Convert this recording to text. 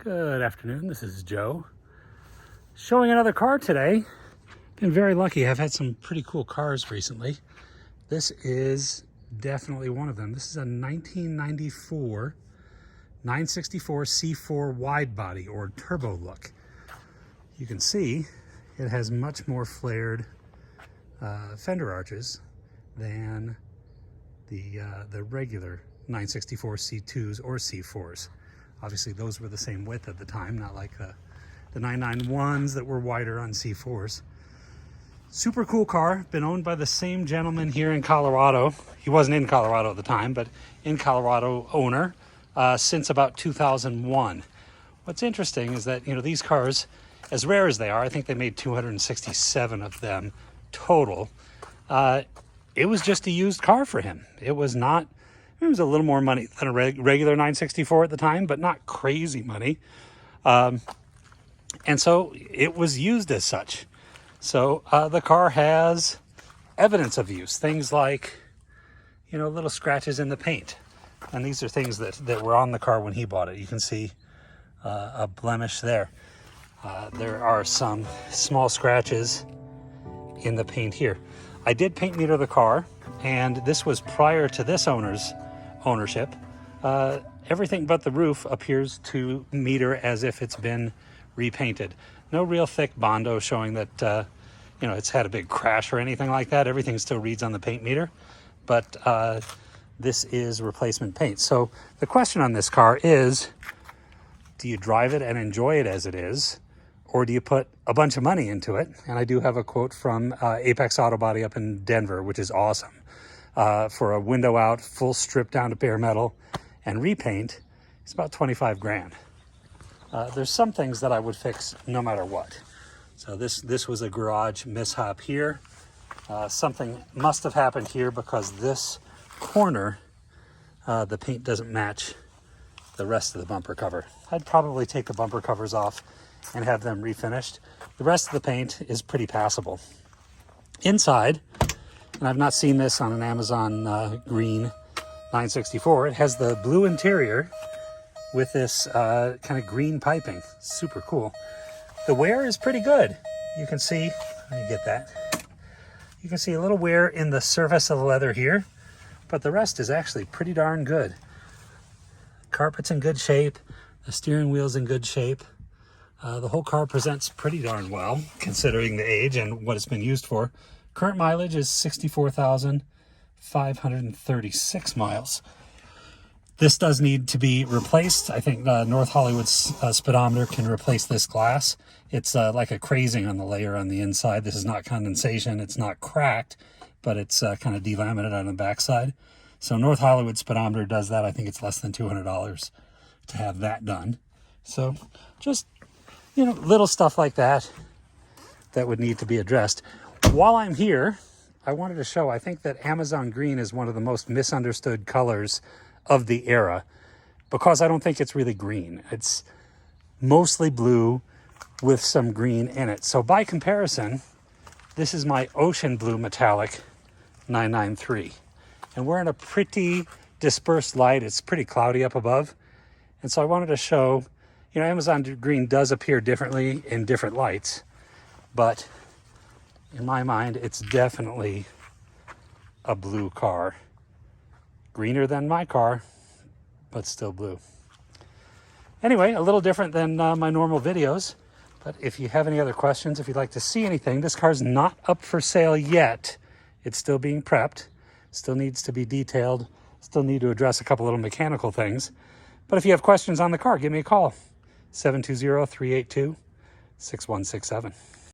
Good afternoon, this is Joe. Showing another car today. Been very lucky, I've had some pretty cool cars recently. This is definitely one of them. This is a 1994 964 C4 Widebody or turbo look. You can see it has much more flared fender arches than the regular 964 C2s or C4s. Obviously those were the same width at the time, not like the 991s that were wider on C4s. Super cool car, been owned by the same gentleman here in Colorado. He wasn't in Colorado at the time, but in Colorado owner since about 2001. What's interesting is that, you know, these cars, as rare as they are, I think they made 267 of them total. It was just a used car for him. It was not, it was a little more money than a regular 964 at the time, but not crazy money. And so it was used as such. So the car has evidence of use, things like, you know, little scratches in the paint. And these are things that were on the car when he bought it. You can see a blemish there. There are some small scratches in the paint here. I did paint meter the car, and this was prior to this owner's ownership. Everything but the roof appears to meter as if it's been repainted. No real thick Bondo showing that you know, it's had a big crash or anything like that. Everything still reads on the paint meter, but this is replacement paint. So the question on this car is, do you drive it and enjoy it as it is, or do you put a bunch of money into it? And I do have a quote from Apex Auto Body up in Denver, which is awesome. For a window out, full strip down to bare metal and repaint, it's about 25 grand. There's some things that I would fix no matter what. So this was a garage mishap here. Something must have happened here because this corner, the paint doesn't match the rest of the bumper cover. I'd probably take the bumper covers off and have them refinished. The rest of the paint is pretty passable. Inside, and I've not seen this on an Amazon green 964, it has the blue interior with this kind of green piping. Super cool. The wear is pretty good. You can see, let me get that. You can see a little wear in the surface of the leather here, but the rest is actually pretty darn good. Carpet's in good shape. The steering wheel's in good shape. The whole car presents pretty darn well, considering the age and what it's been used for. Current mileage is 64,536 miles. This does need to be replaced. I think North Hollywood's speedometer can replace this glass. It's like a crazing on the layer on the inside. This is not condensation. It's not cracked, but it's kind of delaminated on the backside. So North Hollywood speedometer does that. I think it's less than $200 to have that done. So just, you know, little stuff like that that would need to be addressed. While I'm here, I wanted to show, I think that Amazon green is one of the most misunderstood colors of the era, because I don't think it's really green. It's mostly blue with some green in it. So by comparison, this is my ocean blue metallic 993. And we're in a pretty dispersed light. It's pretty cloudy up above. And so I wanted to show, you know, Amazon green does appear differently in different lights, but in my mind, it's definitely a blue car. Greener than my car, but still blue. Anyway, a little different than my normal videos, but if you have any other questions, if you'd like to see anything, this car's not up for sale yet. It's still being prepped, still needs to be detailed, still need to address a couple little mechanical things. But if you have questions on the car, give me a call, 720-382-6167.